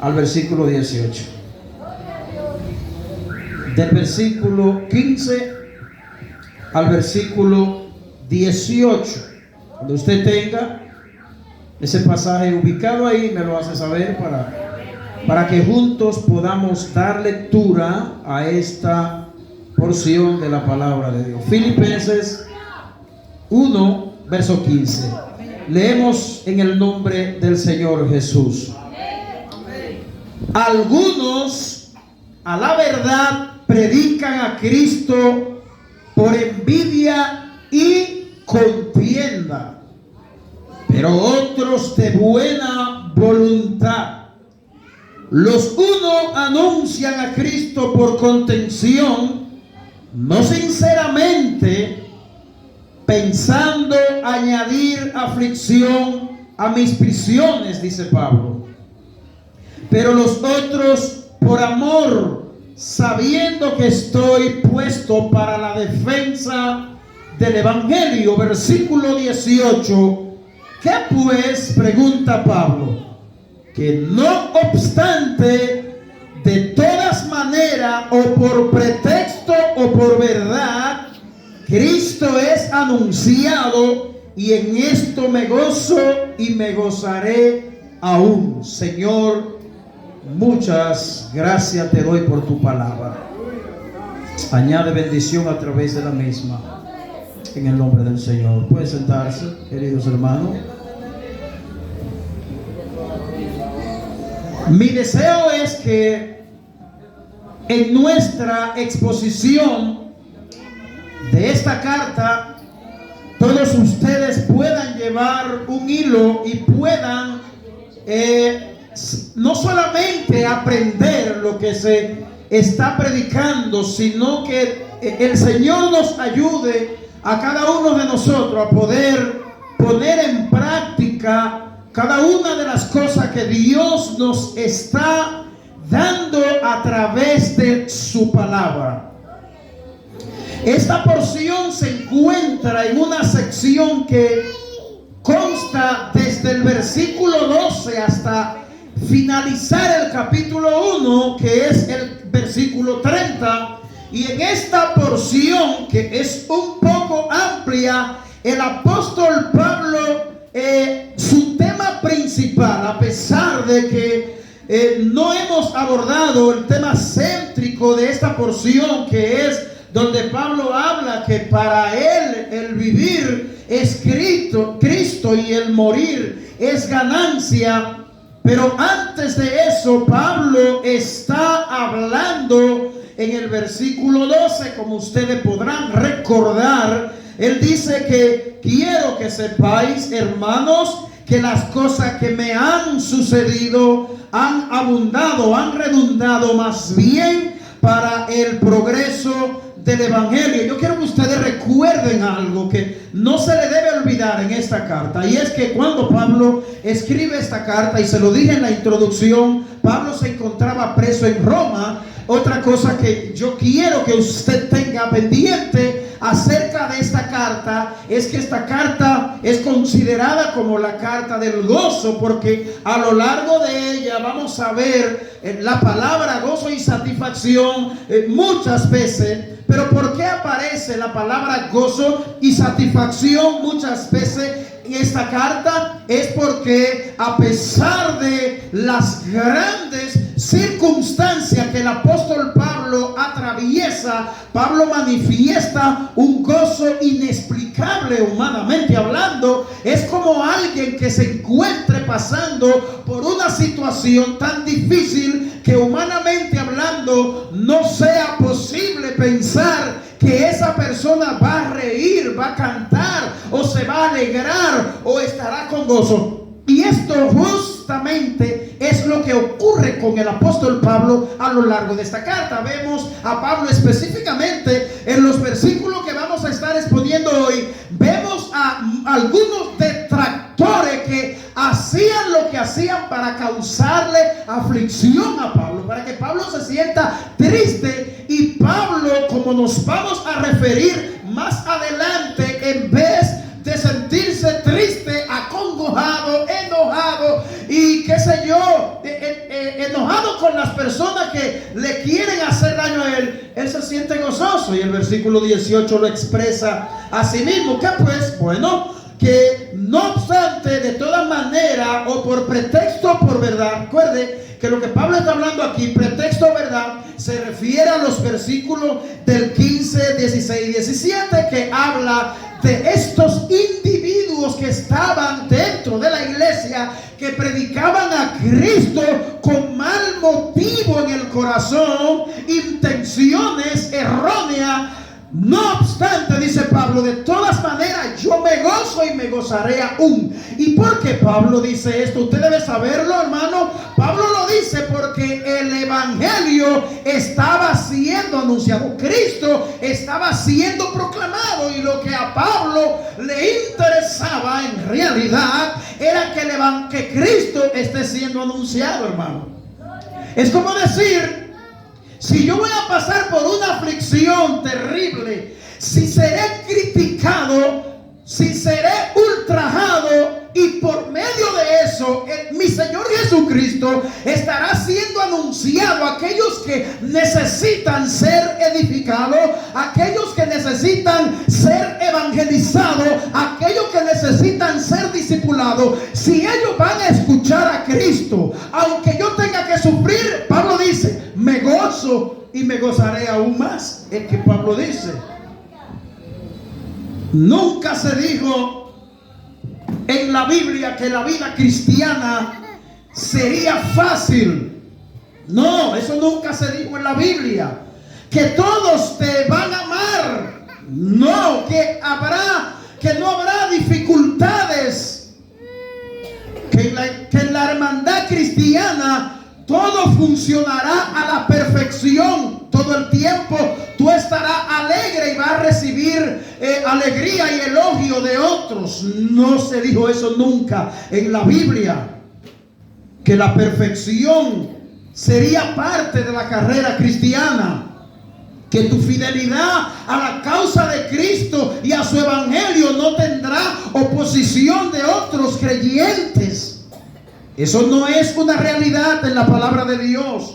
al versículo 18. Del versículo 15 al versículo 18. Cuando usted tenga ese pasaje ubicado ahí, me lo hace saber para que juntos podamos dar lectura a esta porción de la palabra de Dios. Filipenses 1, verso 15. Leemos en el nombre del Señor Jesús. Algunos, a la verdad, predican a Cristo por envidia y contienda, pero otros de buena voluntad. Los unos anuncian a Cristo por contención, no sinceramente, pensando añadir aflicción a mis prisiones, dice Pablo. Pero los otros por amor, sabiendo que estoy puesto para la defensa del Evangelio. Versículo 18. ¿Qué pues? Pregunta Pablo. Que no obstante, de todas maneras, o por pretexto o por verdad, Cristo es anunciado, y en esto me gozo y me gozaré aún. Señor, muchas gracias te doy por tu palabra. Añade bendición a través de la misma, en el nombre del Señor. Pueden sentarse, queridos hermanos. Mi deseo es que en nuestra exposición de esta carta, todos ustedes puedan llevar un hilo y puedan no solamente aprender lo que se está predicando, sino que el Señor nos ayude a cada uno de nosotros a poder poner en práctica cada una de las cosas que Dios nos está dando a través de su palabra. Esta porción se encuentra en una sección que consta desde el versículo 12 hasta finalizar el capítulo 1, que es el versículo 30. Y en esta porción, que es un poco amplia, el apóstol Pablo, su tema principal, a pesar de que no hemos abordado el tema céntrico de esta porción, que es donde Pablo habla que para él el vivir es Cristo y el morir es ganancia. Pero antes de eso, Pablo está hablando en el versículo 12, como ustedes podrán recordar. Él dice que quiero que sepáis, hermanos, que las cosas que me han sucedido han abundado, han redundado más bien para el progreso del Evangelio. Yo quiero que ustedes recuerden algo que no se le debe olvidar en esta carta, y es que cuando Pablo escribe esta carta, y se lo dije en la introducción, Pablo se encontraba preso en Roma. Otra cosa que yo quiero que usted tenga pendiente acerca de esta carta es que esta carta es considerada como la carta del gozo, porque a lo largo de ella vamos a ver la palabra gozo y satisfacción muchas veces. Pero ¿por qué aparece la palabra gozo y satisfacción muchas veces en esta carta? Es porque a pesar de las grandes circunstancias que el apóstol Pablo atraviesa, Pablo manifiesta un gozo inexplicable humanamente hablando. Es como alguien que se encuentre pasando por una situación tan difícil que humanamente hablando no sea posible pensar que esa persona va a reír, va a cantar, o se va a alegrar, o estará con gozo. Y esto justamente es lo que ocurre con el apóstol Pablo a lo largo de esta carta. Vemos a Pablo específicamente en los versículos que vamos a estar exponiendo hoy. Vemos a algunos detractores que hacían lo que hacían para causarle aflicción a Pablo, para que Pablo se sienta triste. Y Pablo, como nos vamos a referir más adelante, en vez de sentirse triste, acongojado, enojado y qué sé yo, enojado con las personas que le quieren hacer daño a él, él se siente gozoso. Y el versículo 18 lo expresa a sí mismo. ¿Qué pues? Bueno, que no obstante, de toda manera, o por pretexto o por verdad, recuerde que lo que Pablo está hablando aquí, pretexto o verdad, se refiere a los versículos del 15, 16 y 17, que habla de estos individuos que estaban dentro de la iglesia, que predicaban a Cristo con mal motivo en el corazón, intenciones erróneas. No obstante, dice Pablo, de todas maneras yo me gozo y me gozaré aún. ¿Y por qué Pablo dice esto? Usted debe saberlo, hermano. Pablo lo dice porque el evangelio estaba siendo anunciado, Cristo estaba siendo proclamado, y lo que a Pablo le interesaba en realidad era que Cristo esté siendo anunciado, hermano. Es como decir, si yo voy a pasar por una aflicción terrible, si seré criticado, si seré ultrajado, y por medio de eso mi Señor Jesucristo estará siendo anunciado a aquellos que necesitan ser edificados, aquellos que necesitan ser evangelizados, aquellos que necesitan ser discipulados. Si ellos van a escuchar a Cristo, aunque yo tenga que sufrir, Pablo dice, me gozo y me gozaré aún más. Es que Pablo dice, nunca se dijo en la Biblia que la vida cristiana sería fácil. No, eso nunca se dijo en la Biblia. Que todos te van a amar. No, que no habrá dificultades. Que en la hermandad cristiana todo funcionará a la perfección. Todo el tiempo tú estarás alegre y vas a recibir alegría y elogio de otros. No se dijo eso nunca en la Biblia, que la perfección sería parte de la carrera cristiana, que tu fidelidad a la causa de Cristo y a su evangelio no tendrá oposición de otros creyentes. Eso no es una realidad en la palabra de Dios.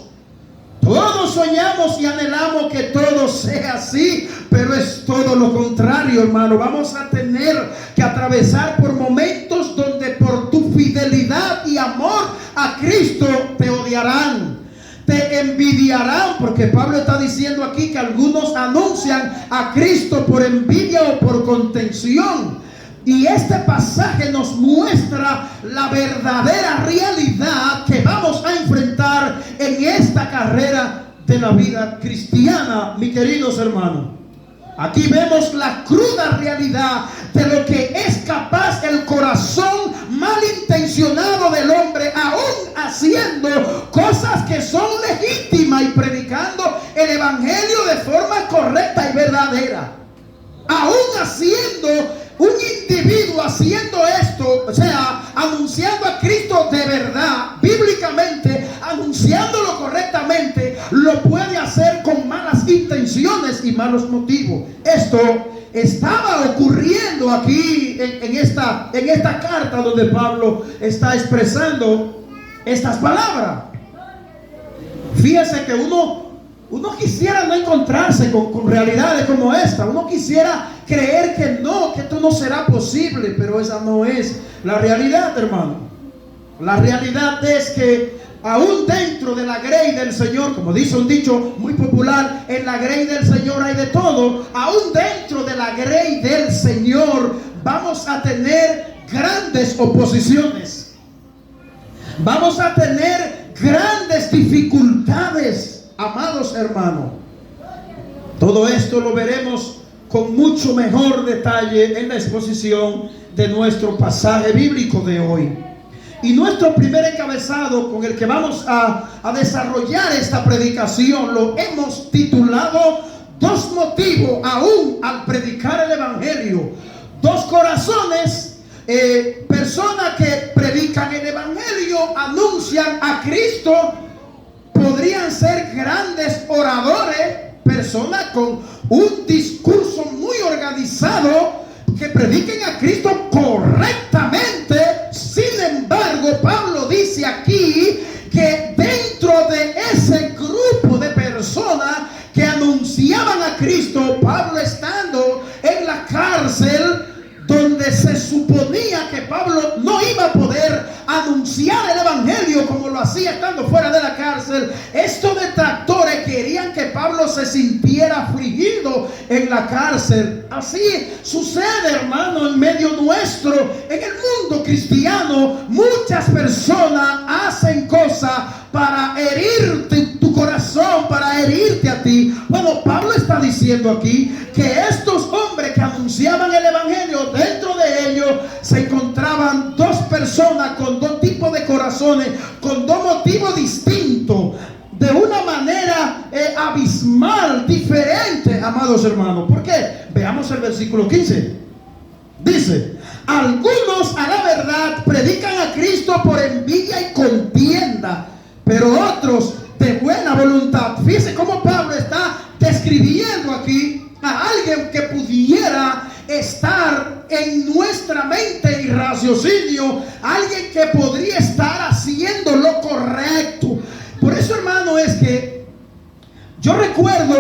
Todos soñamos y anhelamos que todo sea así, pero es todo lo contrario, hermano. Vamos a tener que atravesar por momentos donde por tu fidelidad y amor a Cristo te odiarán, te envidiarán, porque Pablo está diciendo aquí que algunos anuncian a Cristo por envidia o por contención. Y este pasaje nos muestra la verdadera realidad que vamos a enfrentar en esta carrera de la vida cristiana, mis queridos hermanos. Aquí vemos la cruda realidad de lo que es capaz el corazón malintencionado del hombre, aún haciendo cosas que son legítimas y predicando el evangelio de forma correcta y verdadera. Aún haciendo un individuo haciendo esto, o sea, anunciando a Cristo de verdad, bíblicamente, anunciándolo correctamente, lo puede hacer con malas intenciones y malos motivos. Esto estaba ocurriendo aquí en esta carta donde Pablo está expresando estas palabras. Fíjese que uno quisiera no encontrarse con realidades como esta. Uno quisiera creer que esto no será posible, pero esa no es la realidad, hermano. La realidad es que aún dentro de la grey del Señor, como dice un dicho muy popular, en la grey del Señor hay de todo. Aún dentro de la grey del Señor vamos a tener grandes oposiciones. Vamos a tener grandes dificultades, amados hermanos. Todo esto lo veremos con mucho mejor detalle en la exposición de nuestro pasaje bíblico de hoy. Y nuestro primer encabezado con el que vamos a desarrollar esta predicación lo hemos titulado Dos motivos aún al predicar el evangelio. Dos corazones, personas que predican el evangelio, anuncian a Cristo, podrían ser grandes oradores, personas con un discurso muy organizado, que prediquen a Cristo correctamente. Sin embargo, Pablo dice aquí que dentro a Cristo, Pablo estando en la cárcel, donde se suponía que Pablo no iba a poder anunciar el evangelio como lo hacía estando fuera de la cárcel. Estos detractores querían que Pablo se sintiera afligido en la cárcel. Así sucede, hermano, en medio nuestro, en el mundo cristiano. Muchas personas hacen cosas para herirte tu corazón, para herirte a ti. Bueno, Pablo está diciendo aquí que estos hombres que anunciaban el evangelio, dentro de ellos se encontraban dos personas con dos tipos de corazones, con dos motivos distintos, de una manera abismal, diferente, amados hermanos. ¿Por qué? Veamos el versículo 15. Dice: algunos a la verdad predican a Cristo por envidia y contienda, pero otros de buena voluntad. Fíjese cómo Pablo está describiendo aquí a alguien que pudiera estar en nuestra mente y raciocinio, alguien que podría estar haciendo lo correcto. Por eso, hermano, es que yo recuerdo,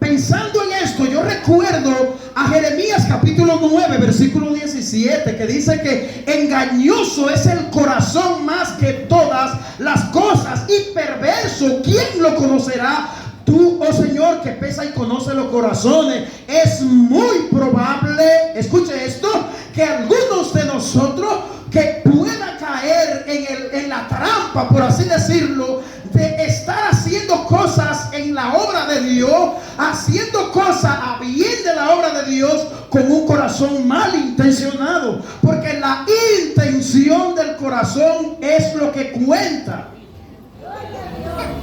pensando en esto, yo recuerdo a Jeremías capítulo 9, versículo 17, que dice que engañoso es el corazón más que todas las cosas y perverso, ¿quién lo conocerá? Tú, oh Señor, que pesa y conoce los corazones. Es muy probable, escuche esto, que algunos de nosotros que pueda caer en la trampa, por así decirlo, de estar haciendo cosas en la obra de Dios, haciendo cosas a bien de la obra de Dios, con un corazón malintencionado, porque la intención del corazón es lo que cuenta.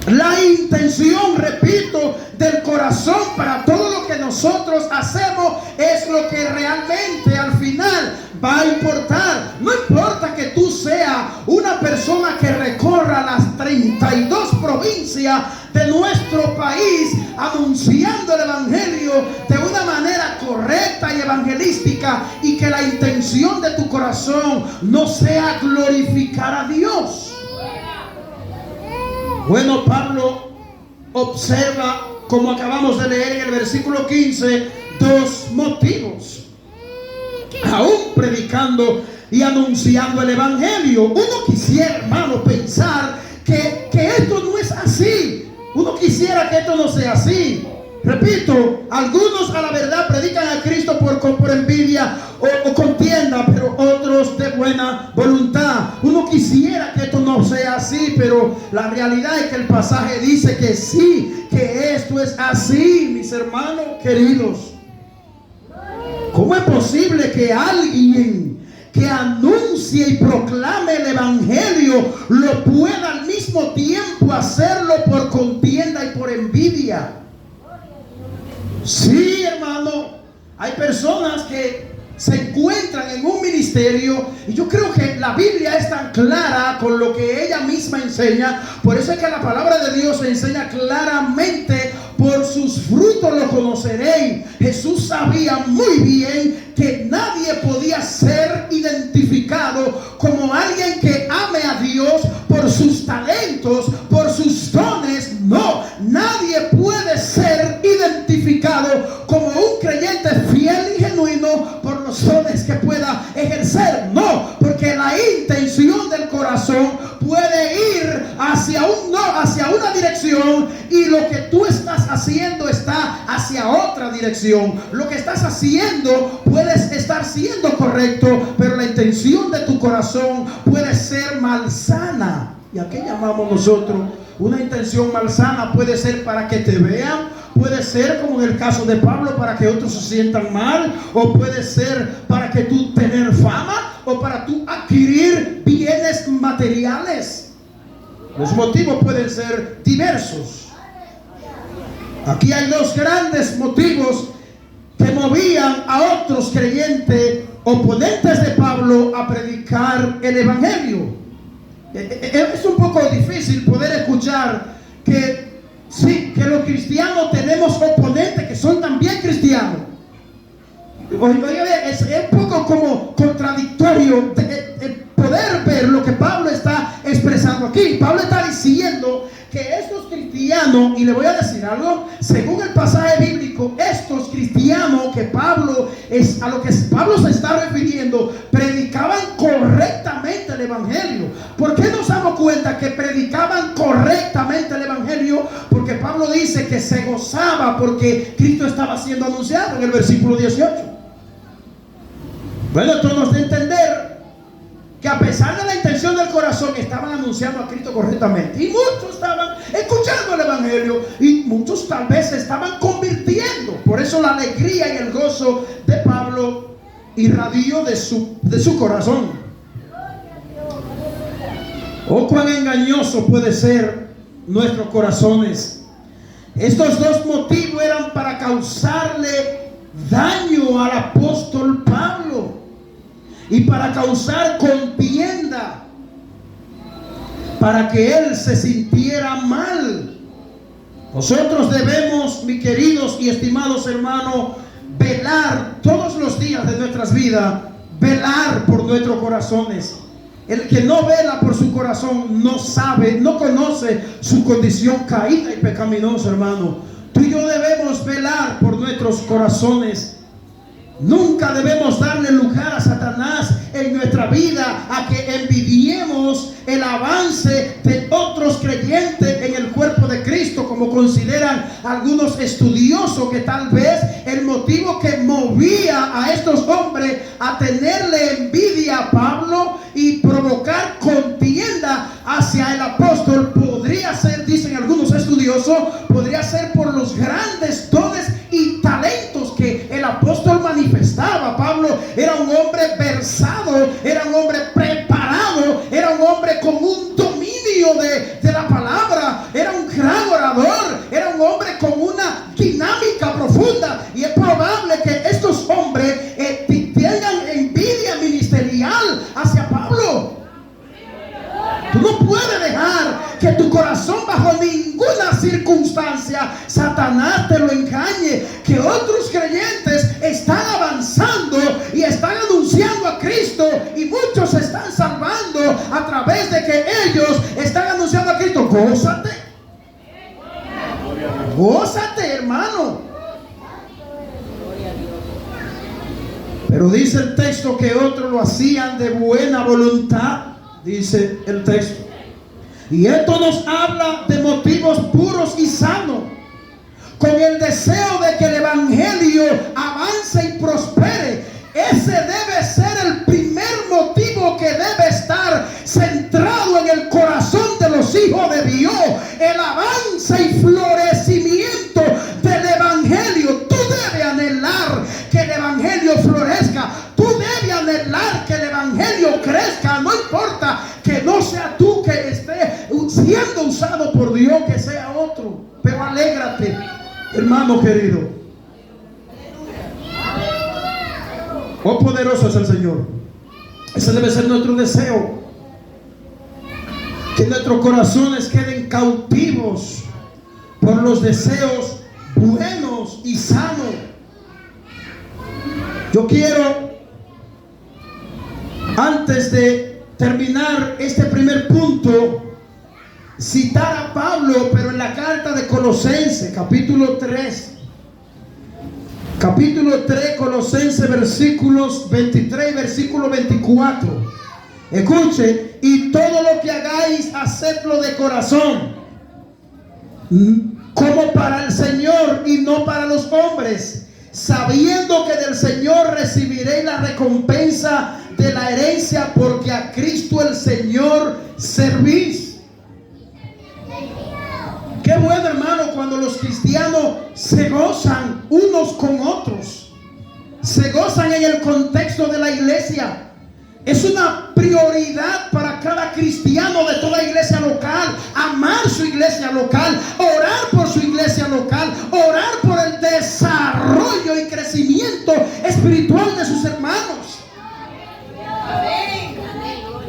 La intención, repito, del corazón para todo lo que nosotros hacemos es lo que realmente al final va a importar. No importa que tú seas una persona que recorra las 32 provincias de nuestro país anunciando el evangelio de una manera correcta y evangelística, y que la intención de tu corazón no sea glorificar a Dios. Bueno, Pablo observa, como acabamos de leer en el versículo 15, dos motivos, aún predicando y anunciando el evangelio. Uno quisiera, hermano, pensar que esto no es así. Uno quisiera que esto no sea así. Repito, algunos a la verdad predican a Cristo por envidia o contienda, pero otros de buena voluntad. Uno quisiera que esto no sea así, pero la realidad es que el pasaje dice que sí, que esto es así, mis hermanos queridos. ¿Cómo es posible que alguien que anuncie y proclame el evangelio lo pueda al mismo tiempo hacerlo por contienda y por envidia? Sí, hermano, hay personas que se encuentran en un ministerio, y yo creo que la Biblia es tan clara con lo que ella misma enseña. Por eso es que la palabra de Dios enseña claramente: por sus frutos lo conoceréis. Jesús sabía muy bien que nadie podía ser identificado como alguien que ame a Dios por sus talentos, por sus dones. No, nadie puede ser identificado como un creyente fiel y genuino por los dones que pueda ejercer. No, porque la intención del corazón puede ir hacia una dirección, y lo que tú estás haciendo está hacia otra dirección. Lo que estás haciendo puedes estar siendo correcto, pero la intención de tu corazón puede ser malsana. ¿Y a qué llamamos nosotros una intención malsana? Puede ser para que te vean, puede ser, como en el caso de Pablo, para que otros se sientan mal, o puede ser para que tú tener fama, o para tú adquirir bienes materiales. Los motivos pueden ser diversos. Aquí hay dos grandes motivos que movían a otros creyentes oponentes de Pablo a predicar el evangelio. Es un poco difícil poder escuchar que sí, que los cristianos tenemos oponentes que son también cristianos. Es un poco como contradictorio poder ver lo que Pablo está expresando aquí. Pablo está diciendo que estos cristianos, y le voy a decir algo, según el pasaje bíblico, estos cristianos que a lo que Pablo se está refiriendo, predicaban correctamente el evangelio. ¿Por qué nos damos cuenta que predicaban correctamente el evangelio? Porque Pablo dice que se gozaba porque Cristo estaba siendo anunciado en el versículo 18. Bueno, esto nos da a entender que a pesar de la intención del corazón, estaban anunciando a Cristo correctamente. Y muchos estaban escuchando el evangelio. Y muchos tal vez se estaban convirtiendo. Por eso la alegría y el gozo de Pablo irradió de su corazón. Oh, cuán engañoso puede ser nuestros corazones. Estos dos motivos eran para causarle daño al apóstol Pablo y para causar contienda, para que él se sintiera mal. Nosotros debemos, mis queridos y estimados hermanos, velar todos los días de nuestras vidas, velar por nuestros corazones. El que no vela por su corazón no sabe, no conoce su condición caída y pecaminosa, hermano. Tú y yo debemos velar por nuestros corazones. Nunca debemos darle lugar a Satanás en nuestra vida, a que envidiemos el avance de otros creyentes en el cuerpo de Cristo, como consideran algunos estudiosos, que tal vez el motivo que movía a estos hombres a tenerle envidia a Pablo y provocar contienda hacia el apóstol podría ser, dicen algunos estudiosos, podría ser por los grandes dones y talentos que el apóstol manifestaba. Pablo era un hombre versado, era un hombre preparado, era un hombre con un dominio de la palabra, era un gran orador, era un hombre con una dinámica profunda. Y es probable que estos hombres tengan envidia ministerial hacia Pablo. Tú no puedes dejar que tu corazón bajo ninguna circunstancia Satanás te lo engañe, que otros creyentes están avanzando y están anunciando a Cristo y muchos se están salvando a través de que ellos están anunciando a Cristo. Gózate, gózate, hermano. Pero dice el texto que otros lo hacían de buena voluntad. Dice el texto. Y esto nos habla de motivos puros y sanos, con el deseo de que el evangelio avance y prospere. Ese debe ser el primer motivo que debe estar centrado en el corazón de los hijos de Dios. El avance y florecimiento del evangelio. Tú debes anhelar que el evangelio florezca. Tú debes anhelar que el evangelio crezca. No importa que no sea tú que esté siendo usado por Dios, que sea otro. Pero alégrate, hermano querido. Oh, poderoso es el Señor. Ese debe ser nuestro deseo. Que nuestros corazones queden cautivos por los deseos buenos y sanos. Yo quiero, antes de terminar este primer punto, citar a Pablo, pero en la carta de Colosenses, capítulo 3. Capítulo 3, Colosenses, versículos 23 y versículo 24. Escuche: y todo lo que hagáis, hacedlo de corazón, como para el Señor y no para los hombres, sabiendo que del Señor recibiréis la recompensa de la herencia, porque a Cristo el Señor servís. Qué bueno, hermano, cuando los cristianos se gozan unos con otros, se gozan en el contexto de la iglesia. Es una prioridad para cada cristiano de toda iglesia local amar su iglesia local, orar por su iglesia local, orar por el desarrollo y crecimiento espiritual de sus hermanos.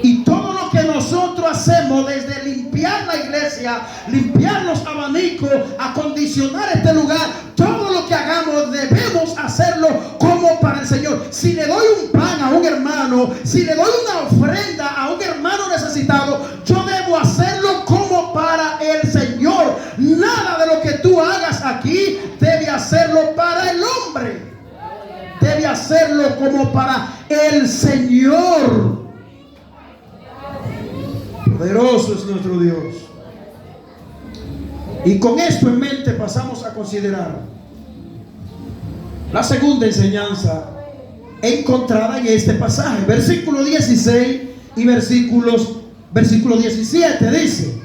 Y todo lo que nosotros hacemos, desde limpiar la iglesia, limpiar los abanicos, acondicionar este lugar, todo lo que hagamos debemos hacerlo como para el Señor. Si le doy un pan a un hermano, si le doy una ofrenda a un hermano necesitado, yo debo hacerlo como para el Señor. hacerlo como para el Señor. Poderoso es nuestro Dios. Y con esto en mente pasamos a considerar la segunda enseñanza encontrada en este pasaje. Versículo 16 y versículo 17 dice: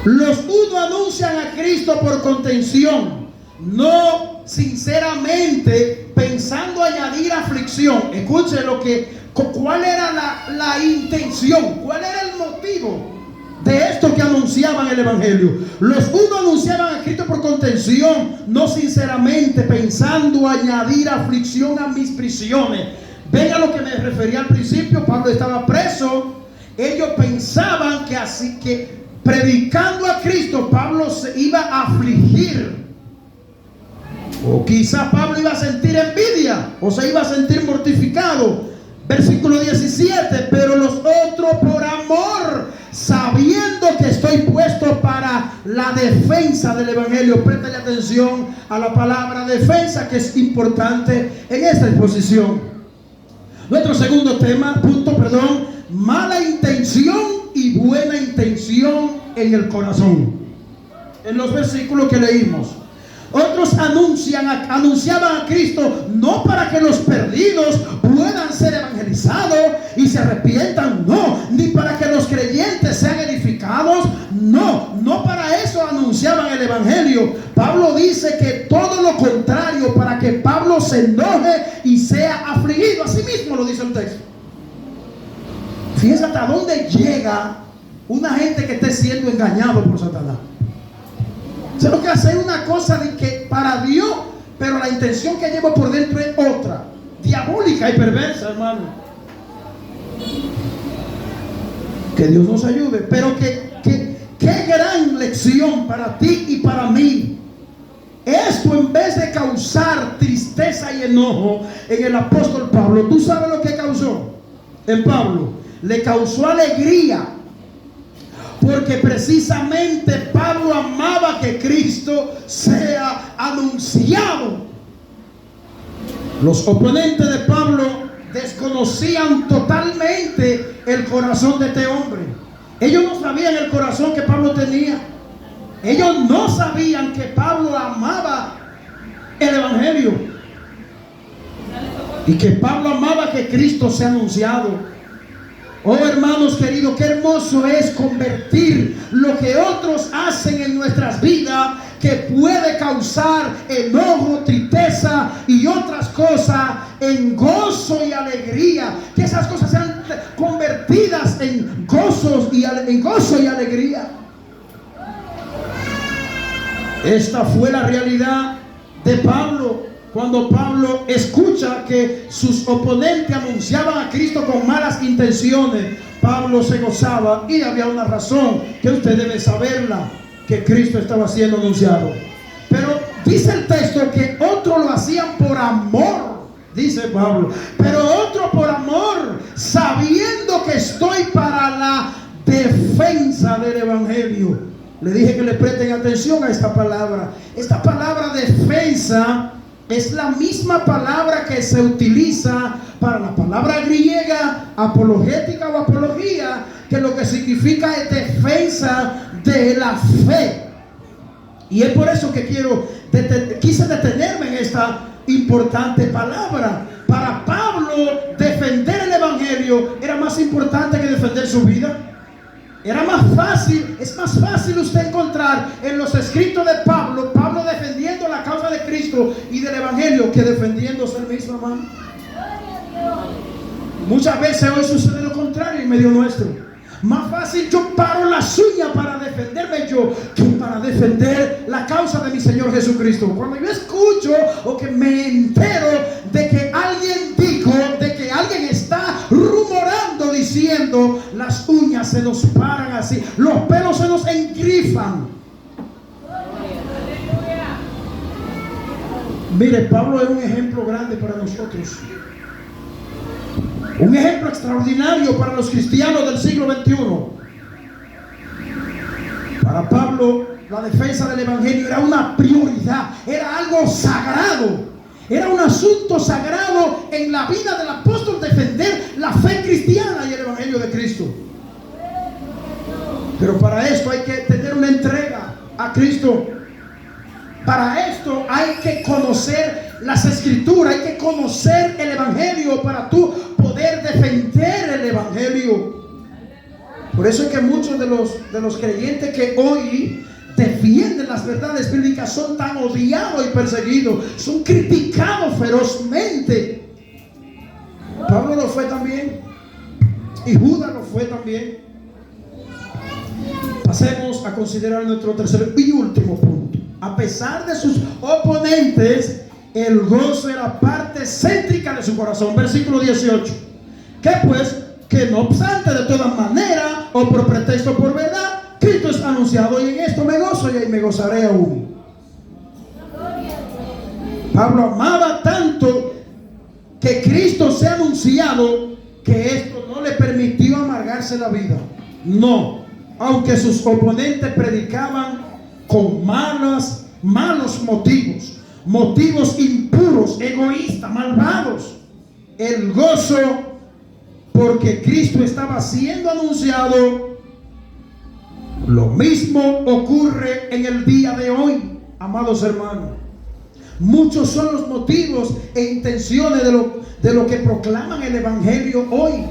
los unos anuncian a Cristo por contención, no sinceramente, pensando añadir aflicción. Escuche cuál era la intención, cuál era el motivo de esto que anunciaban el evangelio. Los unos anunciaban a Cristo por contención, no sinceramente, pensando añadir aflicción a mis prisiones. Ven a lo que me refería al principio. Pablo estaba preso. Ellos pensaban que así que predicando a Cristo, Pablo se iba a afligir. O quizá Pablo iba a sentir envidia, o se iba a sentir mortificado. Versículo 17: pero los otros por amor, sabiendo que estoy puesto para la defensa del evangelio. Préstale atención a la palabra defensa, que es importante en esta exposición. Nuestro segundo punto, mala intención y buena intención en el corazón. En los versículos que leímos, otros anunciaban a Cristo no para que los perdidos puedan ser evangelizados y se arrepientan, no, ni para que los creyentes sean edificados, no para eso anunciaban el evangelio. Pablo dice que todo lo contrario, para que Pablo se enoje y sea afligido. Así mismo lo dice el texto. Fíjense hasta dónde llega una gente que esté siendo engañado por Satanás. Se lo que hace es una cosa de que para Dios, pero la intención que lleva por dentro es otra, diabólica y perversa, hermano. Que Dios nos ayude. Pero qué gran lección para ti y para mí. Esto, en vez de causar tristeza y enojo en el apóstol Pablo, ¿tú sabes lo que causó en Pablo? Le causó alegría, porque precisamente Pablo amaba que Cristo sea anunciado. Los oponentes de Pablo desconocían totalmente el corazón de este hombre. Ellos no sabían el corazón que Pablo tenía. Ellos no sabían que Pablo amaba el evangelio y que Pablo amaba que Cristo sea anunciado. Oh, hermanos queridos, qué hermoso es convertir lo que otros hacen en nuestras vidas, que puede causar enojo, tristeza y otras cosas, en gozo y alegría. Que esas cosas sean convertidas en gozo y alegría. Esta fue la realidad de Pablo. Cuando Pablo escucha que sus oponentes anunciaban a Cristo con malas intenciones, Pablo se gozaba, y había una razón que usted debe saberla, que Cristo estaba siendo anunciado. Pero dice el texto que otros lo hacían por amor, dice Pablo, pero otros por amor, sabiendo que estoy para la defensa del evangelio. Le dije que le presten atención a esta palabra. Esta palabra defensa es la misma palabra que se utiliza para la palabra griega apologética o apología, que lo que significa es defensa de la fe. Y es por eso que quise detenerme en esta importante palabra. Para Pablo, defender el evangelio era más importante que defender su vida. Es más fácil usted encontrar en los escritos de Pablo defendiendo la causa de Cristo y del evangelio, que defendiéndose él mismo, hermano. Muchas veces hoy sucede lo contrario en medio nuestro. Más fácil yo paro las uñas para defenderme yo, que para defender la causa de mi Señor Jesucristo. Cuando yo escucho o que me entero de que alguien dijo, de que alguien está rumorando diciendo, las uñas se nos paran así, los pelos se nos engrifan. Mire, Pablo es un ejemplo grande para nosotros. Un ejemplo extraordinario para los cristianos del siglo XXI. Para Pablo, la defensa del evangelio era una prioridad, era algo sagrado, Era un asunto sagrado en la vida del apóstol defender la fe cristiana y el evangelio de Cristo. Pero para esto hay que tener una entrega a Cristo. Para esto hay que conocer las escrituras, hay que conocer el evangelio para tú poder defender el evangelio. Por eso es que muchos de los creyentes que hoy defienden las verdades bíblicas son tan odiados y perseguidos, son criticados ferozmente. Pablo lo fue también, y Judas lo fue también. Pasemos a considerar nuestro tercer y último punto. A pesar de sus oponentes, el gozo era parte céntrica de su corazón. Versículo 18. Que pues, que no obstante, de todas maneras, o por pretexto o por verdad, Cristo es anunciado, y en esto me gozo y ahí me gozaré aún. Pablo amaba tanto que Cristo sea anunciado, que esto no le permitió amargarse la vida. No, aunque sus oponentes predicaban con malos motivos impuros, egoístas, malvados. El gozo porque Cristo estaba siendo anunciado. Lo mismo ocurre en el día de hoy, amados hermanos. Muchos son los motivos e intenciones de lo que proclaman el evangelio hoy.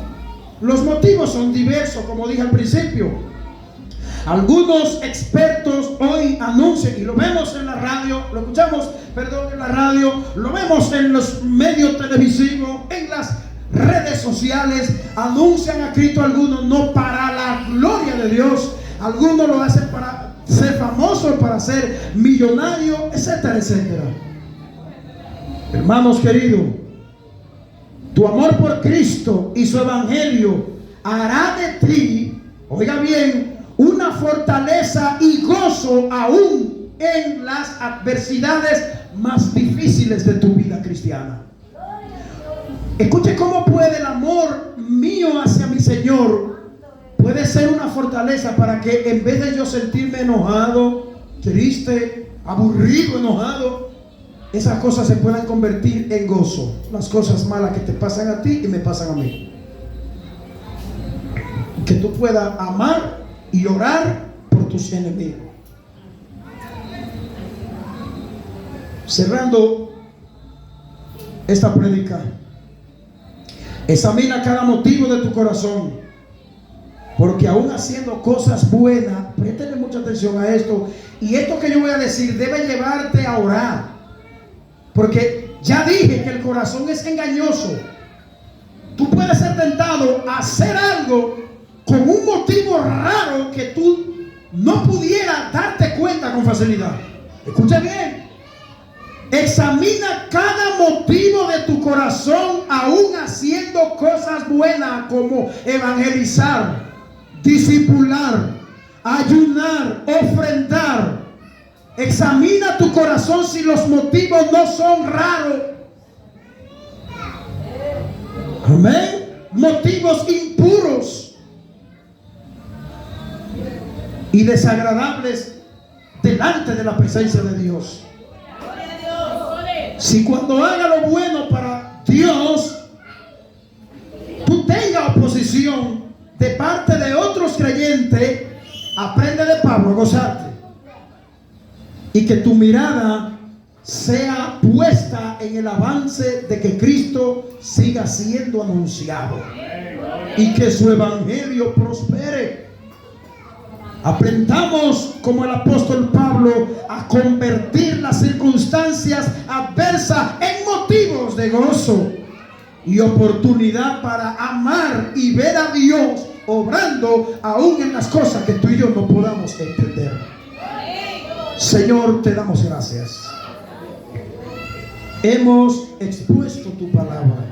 Los motivos son diversos, como dije al principio. Algunos expertos hoy anuncian, y lo vemos en la radio, lo escuchamos, en la radio, lo vemos en los medios televisivos, en las redes sociales, anuncian a Cristo algunos, no para la gloria de Dios, algunos lo hacen para ser famosos, para ser millonarios, etcétera, etcétera. Hermanos queridos, tu amor por Cristo y su evangelio hará de ti, oiga bien, una fortaleza y gozo aún en las adversidades más difíciles de tu vida cristiana. Escuche cómo puede el amor mío hacia mi Señor puede ser una fortaleza para que en vez de yo sentirme enojado, triste, aburrido, enojado, esas cosas se puedan convertir en gozo. Las cosas malas que te pasan a ti y me pasan a mí. Que tú puedas amar y orar por tus enemigos. Cerrando esta prédica, examina cada motivo de tu corazón, porque aún haciendo cosas buenas, préstale mucha atención a esto, y esto que yo voy a decir debe llevarte a orar, porque ya dije que el corazón es engañoso. Tú puedes ser tentado a hacer algo con un motivo raro que tú no pudieras darte cuenta con facilidad. Escucha bien. Examina cada motivo de tu corazón, aún haciendo cosas buenas como evangelizar, discipular, ayunar, ofrendar. Examina tu corazón si los motivos no son raros. Amén. Motivos impuros y desagradables delante de la presencia de Dios. Si cuando haga lo bueno para Dios, tú tengas oposición de parte de otros creyentes, aprende de Pablo a gozarte, y que tu mirada sea puesta en el avance de que Cristo siga siendo anunciado y que su evangelio prospere. Aprendamos como el apóstol Pablo a convertir las circunstancias adversas en motivos de gozo y oportunidad para amar y ver a Dios obrando aún en las cosas que tú y yo no podamos entender. Señor, te damos gracias. Hemos expuesto tu palabra.